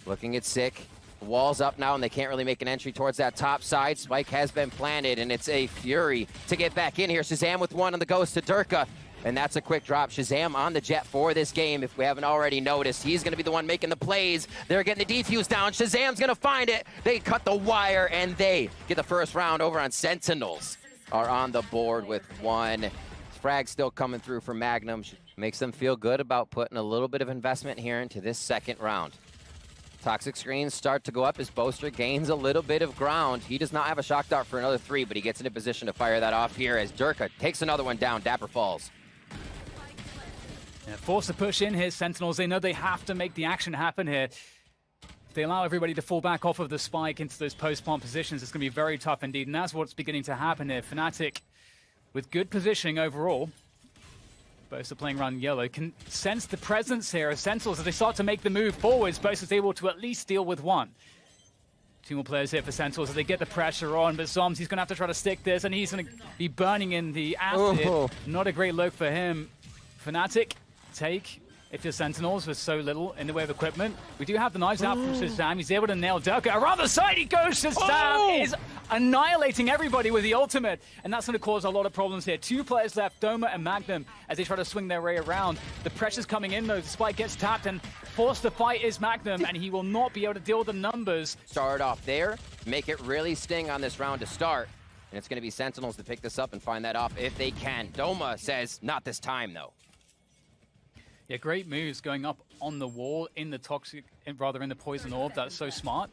Looking at Sick. Wall's up now, and they can't really make an entry towards that top side. Spike has been planted, and it's a fury to get back in here. Shazam with one on the ghost to Durka, and that's a quick drop. Shazam on the jet for this game, if we haven't already noticed. He's going to be the one making the plays. They're getting the defuse down. Shazam's going to find it. They cut the wire, and they get the first round over on Sentinels. Are on the board with one. Frag still coming through for Magnum. Makes them feel good about putting a little bit of investment here into this second round. Toxic screens start to go up as Boaster gains a little bit of ground. He does not have a shock dart for another 3, but he gets in a position to fire that off here as Durka takes another one down. Dapper falls. Yeah, forced to push in here, Sentinels. They know they have to make the action happen here. If they allow everybody to fall back off of the spike into those post-plant positions, it's going to be very tough indeed, and that's what's beginning to happen here. FNATIC, with good positioning overall, Boaster playing around yellow, can sense the presence here of Sentinels as they start to make the move forwards. Boaster's able to at least deal with one. 2 more players here for Sentinels as they get the pressure on, but Zoms, he's going to have to try to stick this, and he's going to be burning in the acid. Oh. Not a great look for him. FNATIC, take if you're Sentinels with so little in the way of equipment. We do have the knives out from Shazam. He's able to nail Durka. Around the side he goes. Shazam is annihilating everybody with the ultimate, and that's going to cause a lot of problems here. 2 players left, Doma and Magnum, as they try to swing their way around. The pressure's coming in though. The spike gets tapped, and forced to fight is Magnum, and he will not be able to deal with the numbers. Start off there, make it really sting on this round to start, and it's going to be Sentinels to pick this up and find that off if they can. Doma says, not this time though. Yeah, great moves going up on the wall in the toxic, rather in the poison orb. That's so smart.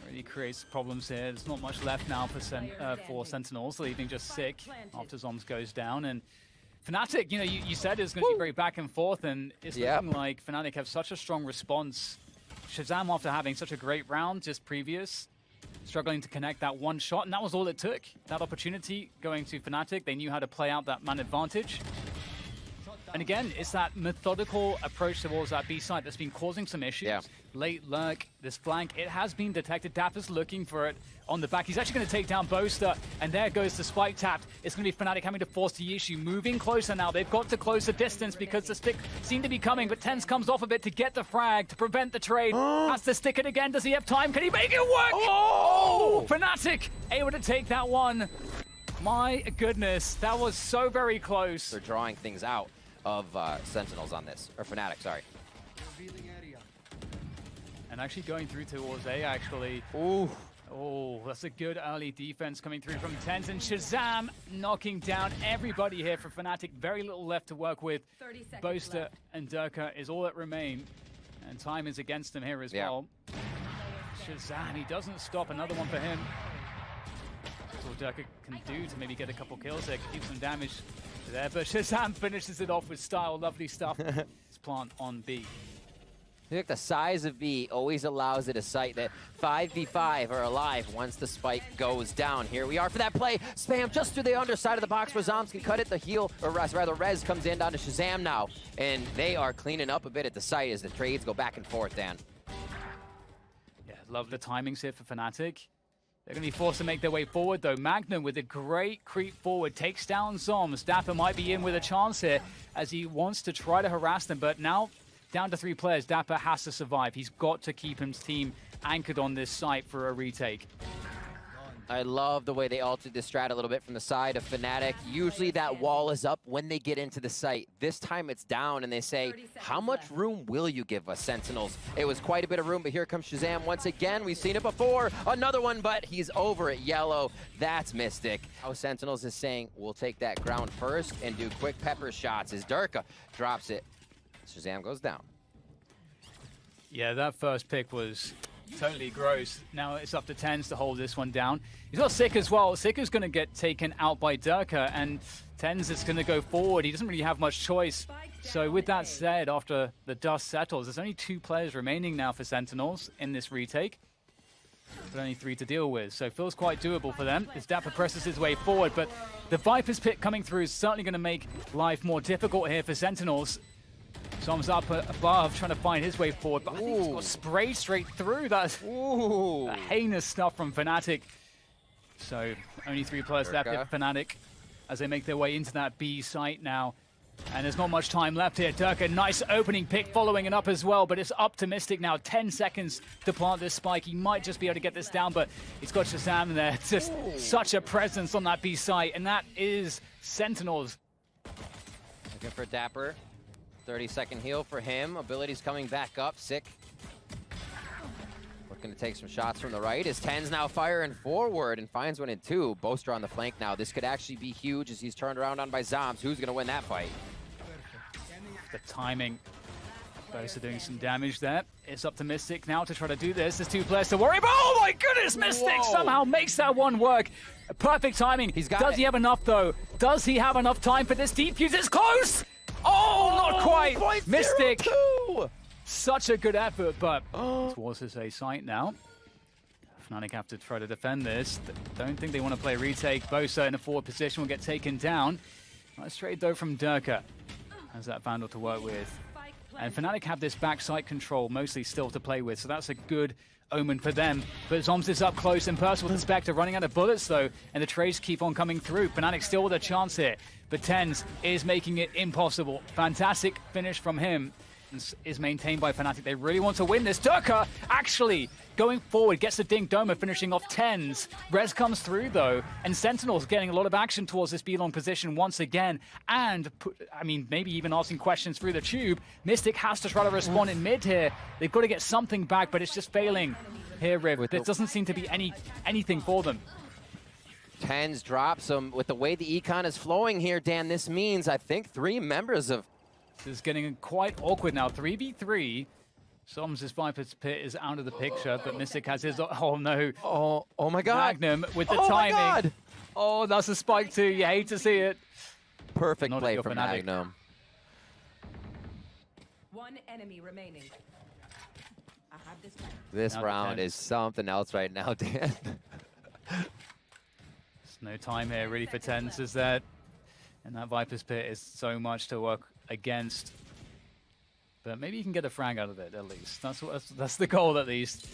Really creates problems here. There's not much left now for Sentinels, leaving just Sick after Zoms goes down. And FNATIC, you know, you said it's going to be very back and forth, and it's looking like FNATIC have such a strong response. Shazam, after having such a great round just previous, struggling to connect that one shot, and that was all it took. That opportunity going to FNATIC. They knew how to play out that man advantage. And again, it's that methodical approach towards that B side that's been causing some issues. Yeah. Late lurk, this flank, it has been detected. Dapper's looking for it on the back. He's actually going to take down Boaster, and there goes the spike tapped. It's going to be FNATIC having to force the issue, moving closer now. They've got to close the distance because the stick seemed to be coming, but TenZ comes off a bit to get the frag, to prevent the trade. Has to stick it again. Does he have time? Can he make it work? Oh! FNATIC able to take that one. My goodness, that was so very close. They're drawing things out of Sentinels on this, or FNATIC, sorry. And actually going through towards A, actually. Ooh. Oh, that's a good early defense coming through from TenZ, and Shazam knocking down everybody here for FNATIC. Very little left to work with. Boaster and Durka is all that remain, and time is against them here as well. Shazam, he doesn't stop. Another one for him. That's all Durka can do to maybe get a couple kills there, keep some damage there, but Shazam finishes it off with style. Lovely stuff. It's plant on B. I think the size of B always allows it a sight that 5v5 are alive once the spike goes down. Here we are for that play. Spam just through the underside of the box where Zoms can cut it. The heal, or rather Rez comes in down to Shazam now. And they are cleaning up a bit at the site as the trades go back and forth, Dan. Yeah, love the timings here for FNATIC. They're going to be forced to make their way forward, though. Magnum, with a great creep forward, takes down Zoms. Dapper might be in with a chance here as he wants to try to harass them, but now down to 3 players. Dapper has to survive. He's got to keep his team anchored on this site for a retake. I love the way they altered this strat a little bit from the side of FNATIC. Usually that wall is up when they get into the site. This time it's down, and they say, how much room will you give us, Sentinels? It was quite a bit of room, but here comes Shazam once again. We've seen it before. Another one, but he's over at yellow. That's Mystic. How Sentinels is saying, we'll take that ground first and do quick pepper shots as Durka drops it. Shazam goes down. Yeah, that first pick was totally gross. Now it's up to TenZ to hold this one down. He's got Sick as well. Sick is going to get taken out by Durka, and TenZ is going to go forward. He doesn't really have much choice. So with that said, after the dust settles, there's only 2 players remaining now for Sentinels in this retake, but only 3 to deal with. So it feels quite doable for them as Dapper presses his way forward, but the Viper's pick coming through is certainly going to make life more difficult here for Sentinels. Zoms up above, trying to find his way forward, but I think he's got sprayed straight through. That's heinous stuff from FNATIC. So only 3 players left for FNATIC as they make their way into that B site now. And there's not much time left here. Durka, nice opening pick following it up as well, but it's up to Mystic now. 10 seconds to plant this spike. He might just be able to get this down, but he's got Shazam there. Just such a presence on that B site, and that is Sentinels. Looking for Dapper. 30-second heal for him. Abilities coming back up. Sick. Looking to take some shots from the right. As Ten's now firing forward and finds one in two. Boaster on the flank now. This could actually be huge as he's turned around on by Zoms. Who's going to win that fight? The timing. Boaster doing some damage there. It's up to Mystic now to try to do this. There's two players to worry about. Oh my goodness, Mystic somehow makes that one work. Perfect timing. Does he have enough though? Does he have enough time for this defuse? It's close! Oh, not quite! Mystic! Such a good effort, but towards his A site now. FNATIC have to try to defend this. Don't think they want to play retake. Bosa in a forward position will get taken down. Nice trade though from Durka. Has that Vandal to work with. And FNATIC have this backside control mostly still to play with, so that's a good omen for them. But Zoms is up close and personal to Spectre, running out of bullets though, and the trades keep on coming through. FNATIC still with a chance here, but Tens is making it impossible. Fantastic finish from him. Is maintained by FNATIC. They really want to win this. Durka actually going forward, gets the Dink Doma, finishing off Tens. Rez comes through though, and Sentinels getting a lot of action towards this B-long position once again. And, I mean, maybe even asking questions through the tube. Mystic has to try to respond in mid here. They've got to get something back, but it's just failing here, Riv. There doesn't seem to be anything for them. Tens drops him. With the way the econ is flowing here, Dan, this means, I think, 3 members of... This is getting quite awkward now. 3v3. Zoms' Viper's Pit is out of the picture, but Mystic has his... Oh, no. Oh my God. Magnum with the timing. My God. Oh, that's a spike too. You hate to see it. Perfect play from Magnum. One enemy remaining. I have this back. This round is something else right now, Dan. There's no time here really for Tens, is that? And that Viper's Pit is so much to work against. But maybe you can get a frag out of it, at least. That's the goal, at least.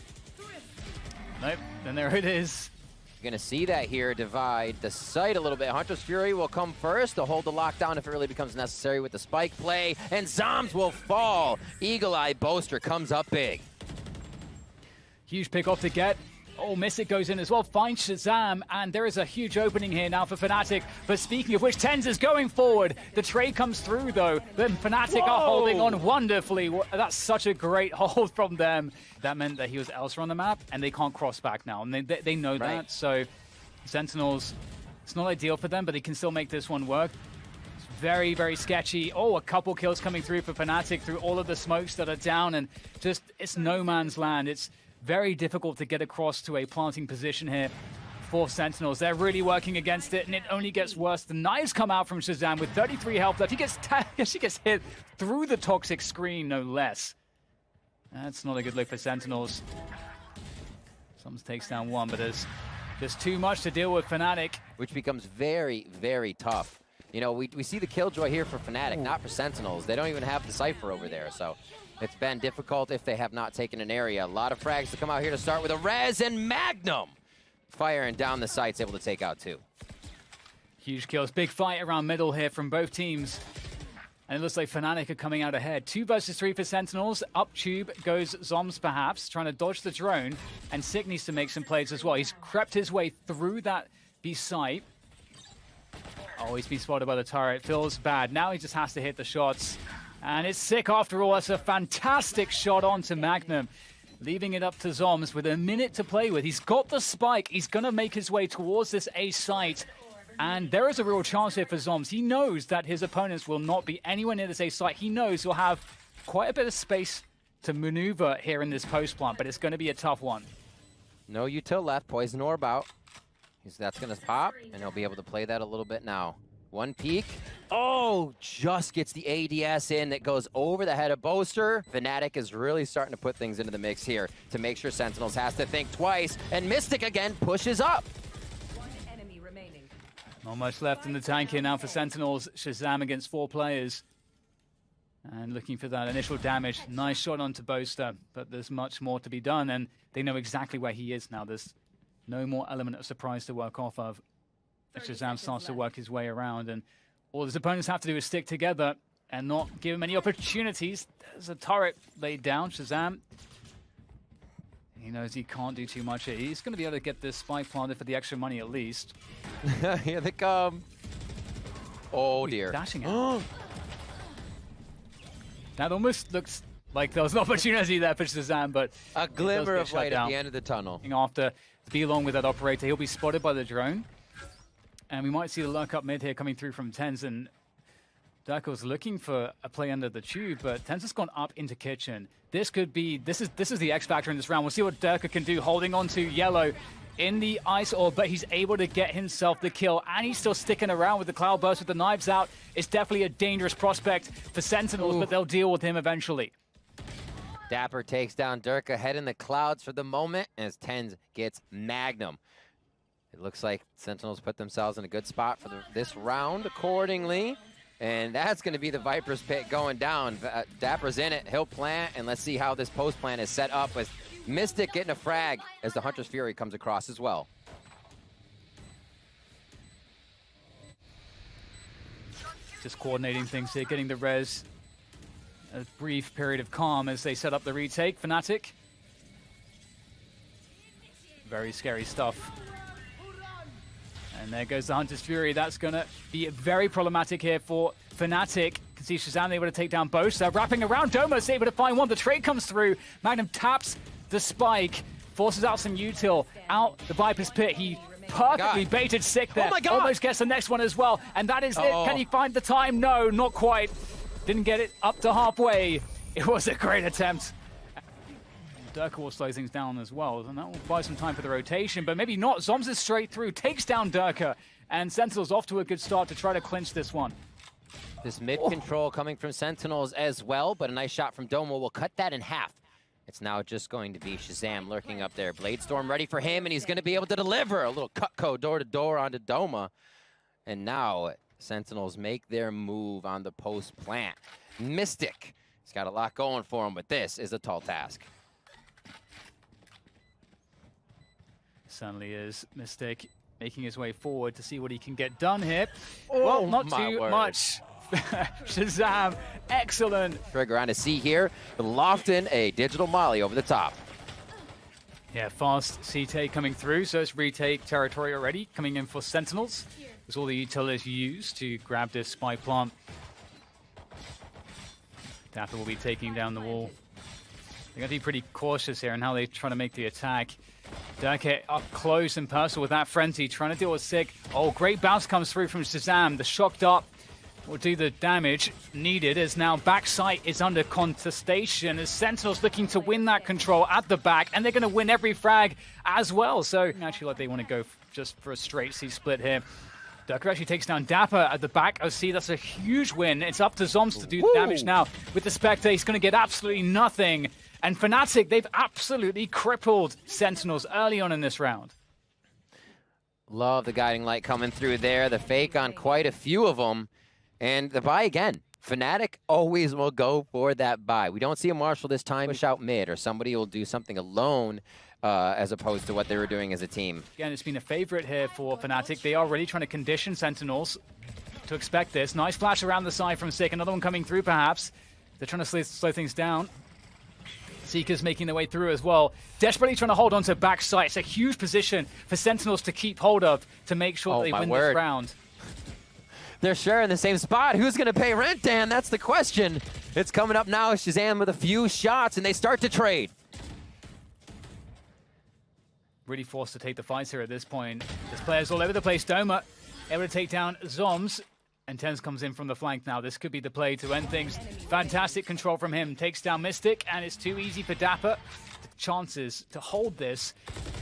Nope, and there it is. You're going to see that here divide the site a little bit. Hunter's Fury will come first to hold the lockdown if it really becomes necessary with the spike play, and Zoms will fall. Eagle Eye Boaster comes up big. Huge pick off to get. Oh, Mystic goes in as well, finds Shazam, and there is a huge opening here now for FNATIC. But speaking of which, Tens is going forward. The trade comes through, though. Then FNATIC are holding on wonderfully. That's such a great hold from them. That meant that he was elsewhere on the map, and they can't cross back now. And they know that, so Sentinels, it's not ideal for them, but they can still make this one work. It's very, very sketchy. Oh, a couple kills coming through for FNATIC through all of the smokes that are down, and just, it's no man's land. It's very difficult to get across to a planting position here for Sentinels. They're really working against it, and it only gets worse. The knives come out from Shazam with 33 health left. She gets hit through the toxic screen, no less. That's not a good look for Sentinels. Zoms takes down one, but there's just too much to deal with FNATIC. Which becomes very, very tough. You know, we see the killjoy here for FNATIC, not for Sentinels. They don't even have the Cypher over there, so it's been difficult if they have not taken an area. A lot of frags to come out here to start with a Rez, and Magnum firing down the sights, able to take out 2. Huge kills. Big fight around middle here from both teams. And it looks like FNATIC are coming out ahead. 2 versus 3 for Sentinels. Up tube goes Zoms, perhaps, trying to dodge the drone. And Sick needs to make some plays as well. He's crept his way through that B site. Oh, he's been spotted by the turret. Feels bad. Now he just has to hit the shots. And it's Sick after all. That's a fantastic shot onto Magnum. Leaving it up to Zoms with a minute to play with. He's got the spike. He's going to make his way towards this A site. And there is a real chance here for Zoms. He knows that his opponents will not be anywhere near this A site. He knows he'll have quite a bit of space to maneuver here in this post plant, but it's going to be a tough one. No util left. Poison orb out. That's going to pop, and he'll be able to play that a little bit now. One peek. Oh, just gets the ADS in that goes over the head of Boaster. FNATIC is really starting to put things into the mix here to make sure Sentinels has to think twice. And Mystic again pushes up. One enemy remaining. Not much left in the tank here now for Sentinels. Shazam against 4 players. And looking for that initial damage. Nice shot onto Boaster, but there's much more to be done, and they know exactly where he is now. There's no more element of surprise to work off of. Shazam starts to work his way around, and All his opponents have to do is stick together and not give him any opportunities. There's a turret laid down. Shazam, he knows he can't do too much here. He's going to be able to get this spike planted for the extra money at least. Here they come. Oh dear. Dashing out. That almost looks like there was an opportunity there for Shazam, but a glimmer of light at the end of the tunnel. After be along with that operator, he'll be spotted by the drone. And we might see the lurk up mid here coming through from TenZ, and Durka's looking for a play under the tube, but TenZ has gone up into kitchen. This could be, this is the X factor in this round. We'll see what Durka can do, holding on to yellow in the ice orb, but he's able to get himself the kill, and he's still sticking around with the cloud burst with the knives out. It's definitely a dangerous prospect for Sentinels, but they'll deal with him eventually. Dapper takes down Durka, head in the clouds for the moment, as TenZ gets Magnum. It looks like Sentinels put themselves in a good spot for this round accordingly. And that's going to be the Viper's pit going down. Dapper's in it. He'll plant, and let's see how this post plant is set up with Mystic getting a frag as the Hunter's Fury comes across as well. Just coordinating things here, getting the res. A brief period of calm as they set up the retake. FNATIC. Very scary stuff. And there goes the Hunter's Fury. That's going to be very problematic here for FNATIC. You can see Shazam able to take down both. They're wrapping around. Doma's able to find one. The trade comes through. Magnum taps the spike. Forces out some util. Out the Viper's pit. He perfectly baited Sick there. Oh my God. Almost gets the next one as well. And that is it. Can he find the time? No, not quite. Didn't get it up to halfway. It was a great attempt. Durka will slow things down as well, and that will buy some time for the rotation, but maybe not. Zoms is straight through, takes down Durka, and Sentinels off to a good start to try to clinch this one. This mid control coming from Sentinels as well, but a nice shot from Doma will cut that in half. It's now just going to be Shazam lurking up there. Bladestorm ready for him, and he's going to be able to deliver a little Cutco door-to-door onto Doma. And now Sentinels make their move on the post plant. Mystic, he's got a lot going for him, but this is a tall task. Certainly is. Mystic making his way forward to see what he can get done here. Well, not too much. Shazam, excellent. Trigger on a C here, but Lofton, a digital molly over the top. Yeah, fast C-take coming through, so it's retake territory already, coming in for Sentinels. There's all the utilities used to grab this spy plant. Dapper will be taking down the wall. They're going to be pretty cautious here in how they try to make the attack. Durka up close and personal with that frenzy, trying to deal with Sick. Oh, great bounce comes through from Shazam. The shocked up will do the damage needed, as now backside is under contestation as Sentinels looking to win that control at the back, and they're going to win every frag as well. So actually, like, they want to go just for a straight C split here. Durka actually takes down Dapper at the back. Oh, see, that's a huge win. It's up to Zoms to do the damage now. With the Spectre, he's going to get absolutely nothing. And FNATIC, they've absolutely crippled Sentinels early on in this round. Love the guiding light coming through there. The fake on quite a few of them. And the buy again. FNATIC always will go for that buy. We don't see a Marshall this time push out mid, or somebody will do something alone as opposed to what they were doing as a team. Again, it's been a favorite here for FNATIC. They are really trying to condition Sentinels to expect this. Nice flash around the side from Sick. Another one coming through, perhaps. They're trying to slow things down. Seekers making their way through as well. Desperately trying to hold on to backside. It's a huge position for Sentinels to keep hold of to make sure that they win this round. They're sharing the same spot. Who's going to pay rent, Dan? That's the question. It's coming up now. Shazam with a few shots, and they start to trade. Really forced to take the fights here at this point. There's players all over the place. Doma able to take down Zoms. And TenZ comes in from the flank now. This could be the play to end things. Fantastic control from him. Takes down Mystic, and it's too easy for Dapper. The chances to hold this.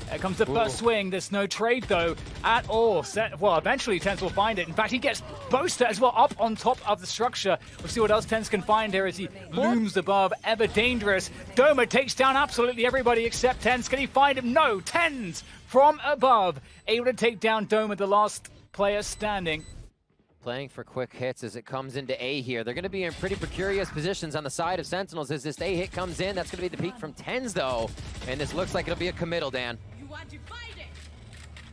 Here comes the first swing. There's no trade, though, at all. Well, eventually TenZ will find it. In fact, he gets Boaster as well up on top of the structure. We'll see what else TenZ can find here as he looms above. Ever dangerous. Doma takes down absolutely everybody except TenZ. Can he find him? No. TenZ from above. Able to take down Doma, the last player standing. Playing for quick hits as it comes into A here. They're going to be in pretty precarious positions on the side of Sentinels as this A hit comes in. That's going to be the peak from TenZ, though. And this looks like it'll be a committal, Dan. You want to fight it?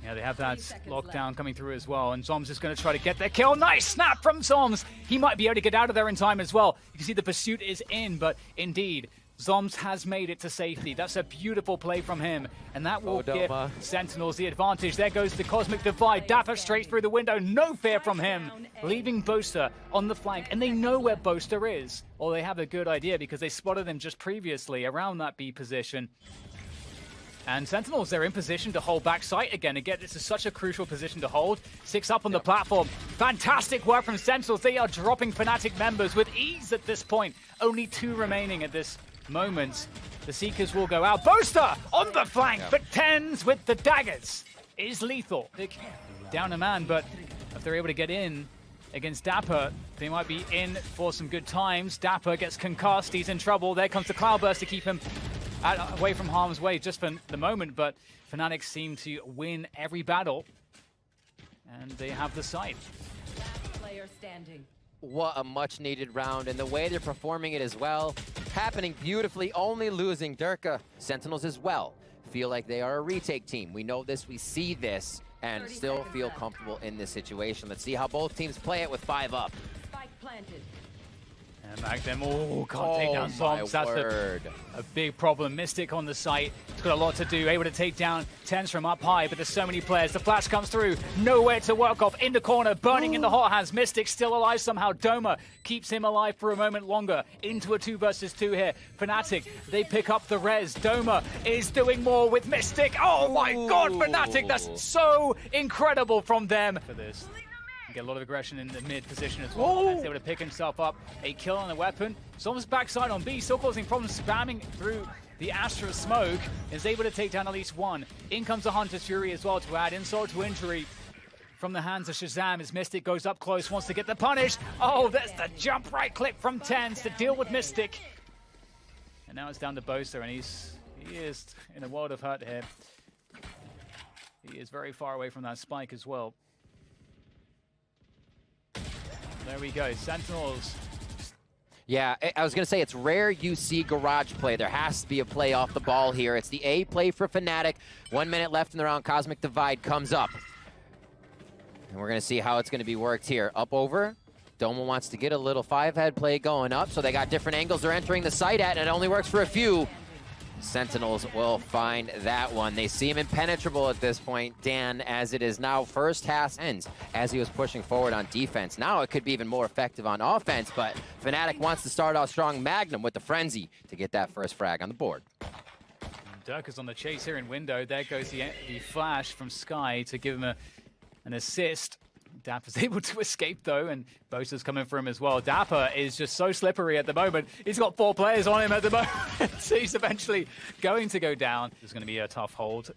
Yeah, they have that lockdown coming through as well, and Zoms is going to try to get their kill. Nice snap from Zoms! He might be able to get out of there in time as well. You can see the pursuit is in, but indeed, Zoms has made it to safety. That's a beautiful play from him, and that will give Sentinels the advantage. There goes the Cosmic Divide. Dapper straight through the window. No fear from him, leaving Boaster on the flank, and they know where Boaster is. Or they have a good idea because they spotted him just previously around that B position. And Sentinels, they're in position to hold back sight again. Again, this is such a crucial position to hold. 6 up on the platform. Fantastic work from Sentinels. They are dropping FNATIC members with ease at this point. Only 2 remaining at this moment. The Seekers will go out. Boaster on the flank, but TenZ with the daggers is lethal. Down a man, but if they're able to get in against Dapper, they might be in for some good times. Dapper gets concussed. He's in trouble. There comes the Cloudburst to keep him away from harm's way just for the moment, but FNATIC seem to win every battle, and they have the site. Player standing. What a much-needed round, and the way they're performing it as well, happening beautifully, only losing Durka. Sentinels as well feel like they are a retake team. We know this, we see this, and still feel comfortable in this situation. Let's see how both teams play it with 5 up. Spike planted. And back them. Oh, can't take down Zoms. That's a big problem. Mystic on the site. It's got a lot to do. Able to take down TenZ from up high, but there's so many players. The flash comes through. Nowhere to work off. In the corner, burning in the hot hands. Mystic still alive somehow. Doma keeps him alive for a moment longer. Into a 2 versus 2 here. FNATIC, they pick up the res. Doma is doing more with Mystic. Oh my God, FNATIC. That's so incredible from them for this. Get a lot of aggression in the mid position as well. He's able to pick himself up a kill on the weapon. Zoms backside on B, still causing problems, spamming through the Astra smoke. Is able to take down at least 1. In comes the Hunter's Fury as well to add insult to injury from the hands of Shazam as Mystic goes up close, wants to get the punish. Oh, there's the jump right click from TenZ to deal with Mystic. And now it's down to Boaster, and he is in a world of hurt here. He is very far away from that spike as well. There we go, Sentinels. Yeah, I was going to say, it's rare you see garage play. There has to be a play off the ball here. It's the A play for FNATIC. 1 minute left in the round. Cosmic Divide comes up. And we're going to see how it's going to be worked here. Up over. Doma wants to get a little 5-head play going up, so they got different angles they're entering the site at, and it only works for a few. Sentinels will find that one. They seem impenetrable at this point, Dan, as it is now first half ends as he was pushing forward on defense. Now it could be even more effective on offense, but FNATIC wants to start off strong. Magnum with the frenzy to get that first frag on the board. Dirk is on the chase here in window. There goes the flash from Sky to give him an assist. Dapper's able to escape though, and Boaster's coming for him as well. Dapper is just so slippery at the moment. He's got 4 players on him at the moment. So he's eventually going to go down. There's going to be a tough hold.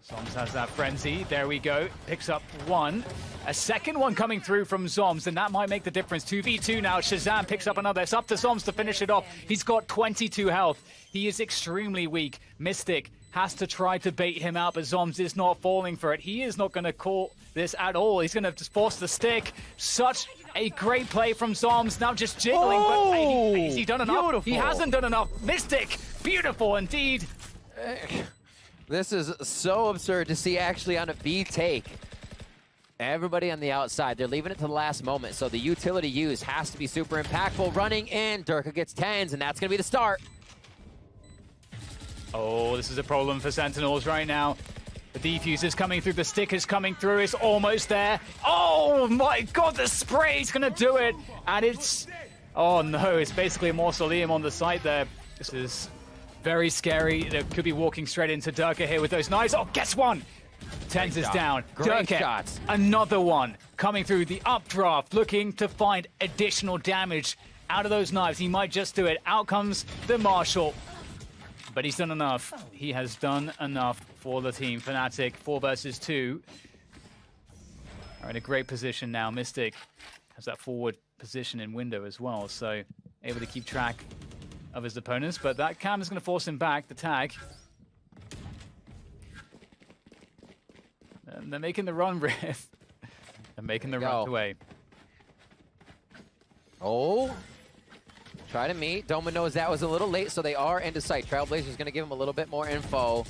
Zoms has that frenzy. There we go. Picks up 1. A second one coming through from Zoms, and that might make the difference. 2v2 now. Shazam picks up another. It's up to Zoms to finish it off. He's got 22 health. He is extremely weak. Mystic has to try to bait him out, but Zoms is not falling for it. He is not going to call this at all. He's going to just force the stick. Such a great play from Zoms. Now just jiggling, but has he done enough? Beautiful. He hasn't done enough. Mystic, beautiful indeed. This is so absurd to see actually on a B take. Everybody on the outside, they're leaving it to the last moment, so the utility used has to be super impactful. Running in, Durka gets TenZ, and that's going to be the start. Oh, this is a problem for Sentinels right now. The defuse is coming through, the stick is coming through, it's almost there. Oh my God, the spray is gonna do it. And it's, oh no, it's basically a mausoleum on the site there. This is very scary. They could be walking straight into Durka here with those knives. Oh, guess one. TenZ is down. Great Durka, shots. Another one coming through the updraft, looking to find additional damage out of those knives. He might just do it. Out comes the Marshal. But he's done enough. He has done enough for the team. FNATIC, 4 versus 2. Are in a great position now. Mystic has that forward position in window as well, so able to keep track of his opponents. But that cam is going to force him back, the tag. And they're making the run, Riff. They're making the run away. Oh. Try to meet. Doma knows that was a little late, so they are into sight. Trailblazer's going to give him a little bit more info.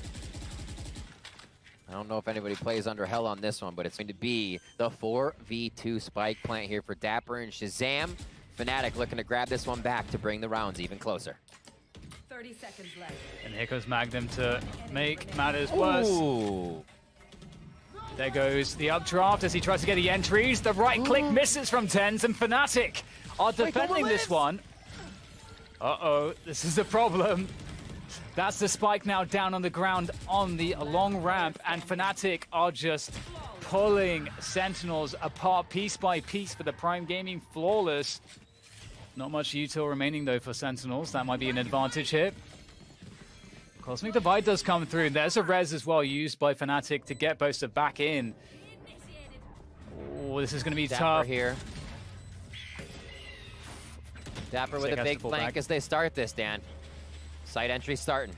I don't know if anybody plays under hell on this one, but it's going to be the 4v2 spike plant here for Dapper and Shazam. FNATIC looking to grab this one back to bring the rounds even closer. 30 seconds left. And here goes Magnum to make matters worse. Ooh. There goes the updraft as he tries to get the entries. The right click misses from TenZ, and FNATIC are defending this one. Uh-oh, this is the problem. That's the spike now down on the ground on the long ramp, and FNATIC are just pulling Sentinels apart piece by piece for the Prime Gaming flawless. Not much util remaining though for Sentinels. That might be an advantage here. Cosmic Divide does come through. There's a res as well used by FNATIC to get Boaster back in. Oh, this is going to be Dapper tough. here. Dapper with a big flank as they start this, Dan. Side entry starting.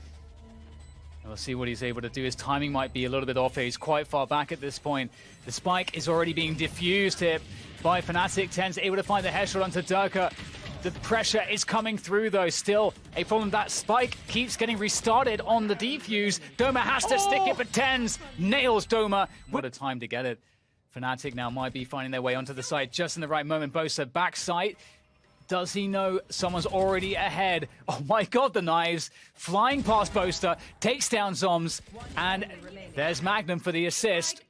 We'll see what he's able to do. His timing might be a little bit off here. He's quite far back at this point. The spike is already being diffused here by FNATIC. TenZ able to find the headshot onto Durka. The pressure is coming through though. Still a problem. That spike keeps getting restarted on the defuse. Doma has to stick it, but TenZ nails Doma. What a time to get it. FNATIC now might be finding their way onto the site just in the right moment. Boaster back site. Does he know someone's already ahead? Oh my god, the knives flying past Boaster, takes down Zoms, and there's Magnum for the assist.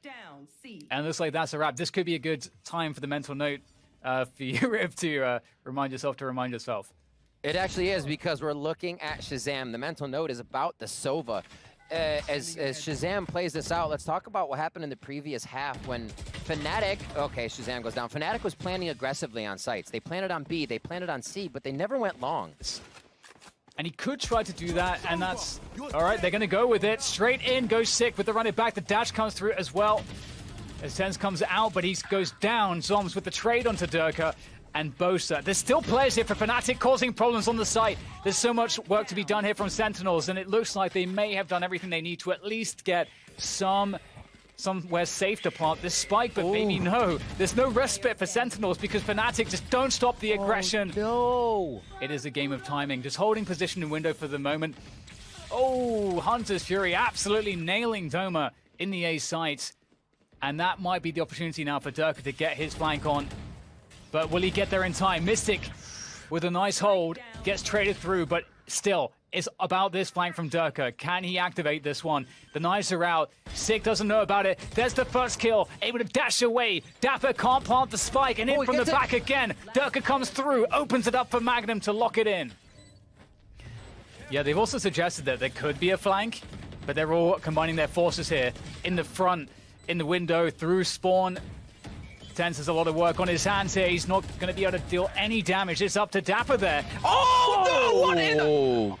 And it looks like that's a wrap. This could be a good time for the mental note for you, Riv, to remind yourself. It actually is, because we're looking at Shazam. The mental note is about the Sova. As Shazam plays this out, let's talk about what happened in the previous half when FNATIC, okay, Shazam goes down. FNATIC was planning aggressively on sites. They planted on B, they planted on C, but they never went long. And he could try to do that, and that's... All right, they're going to go with it. Straight in, goes Sick with the run it back. The dash comes through as well. As TenZ comes out, but he goes down. Zoms with the trade onto Durka. And Boaster. There's still players here for FNATIC causing problems on the site. There's so much work to be done here from Sentinels, and it looks like they may have done everything they need to at least get somewhere safe to plant this spike, but maybe no. There's no respite for Sentinels because FNATIC just don't stop the aggression. Oh, no. It is a game of timing. Just holding position in window for the moment. Oh, Hunter's Fury absolutely nailing Doma in the A site. And that might be the opportunity now for Durka to get his flank on. But will he get there in time? Mystic with a nice hold, gets traded through, but still, it's about this flank from Durka. Can he activate this one? The knives are out. Sick doesn't know about it. There's the first kill, able to dash away. Dapper can't plant the spike, and in from the back again. Durka comes through, opens it up for Magnum to lock it in. Yeah, they've also suggested that there could be a flank, but they're all combining their forces here. In the front, in the window, through spawn. TenZ has a lot of work on his hands here. He's not going to be able to deal any damage. It's up to Dapper there. Oh, no!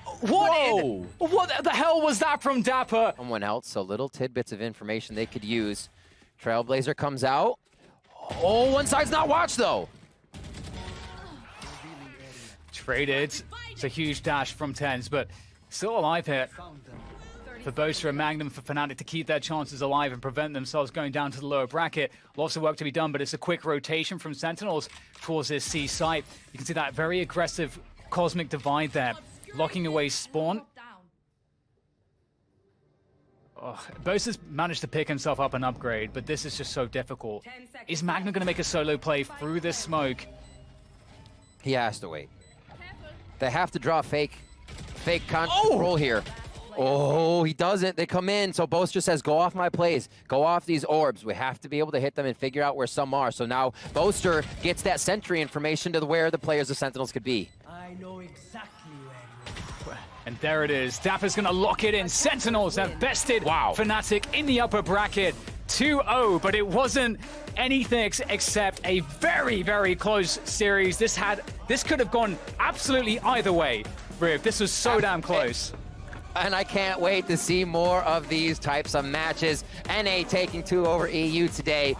What the hell was that from Dapper? Someone else, so little tidbits of information they could use. Trailblazer comes out. Oh, one side's not watched, though. Traded. It's a huge dash from TenZ, but still alive here. For Boaster and Magnum, for FNATIC to keep their chances alive and prevent themselves going down to the lower bracket. Lots of work to be done, but it's a quick rotation from Sentinels towards this C site. You can see that very aggressive Cosmic Divide there, locking away spawn. Oh, Boaster's managed to pick himself up an upgrade, but this is just so difficult. Is Magnum going to make a solo play through this smoke? He has to wait. They have to draw fake control here. Oh, he doesn't. They come in. So Boaster says, go off my plays. Go off these orbs. We have to be able to hit them and figure out where some are. So now Boaster gets that sentry information to where the players of Sentinels could be. I know exactly where. And there it is. Dapper's going to lock it in. Sentinels have bested FNATIC in the upper bracket. 2-0, but it wasn't anything except a very, very close series. This could have gone absolutely either way, Riv. This was so damn close. And I can't wait to see more of these types of matches. NA taking 2 over EU today.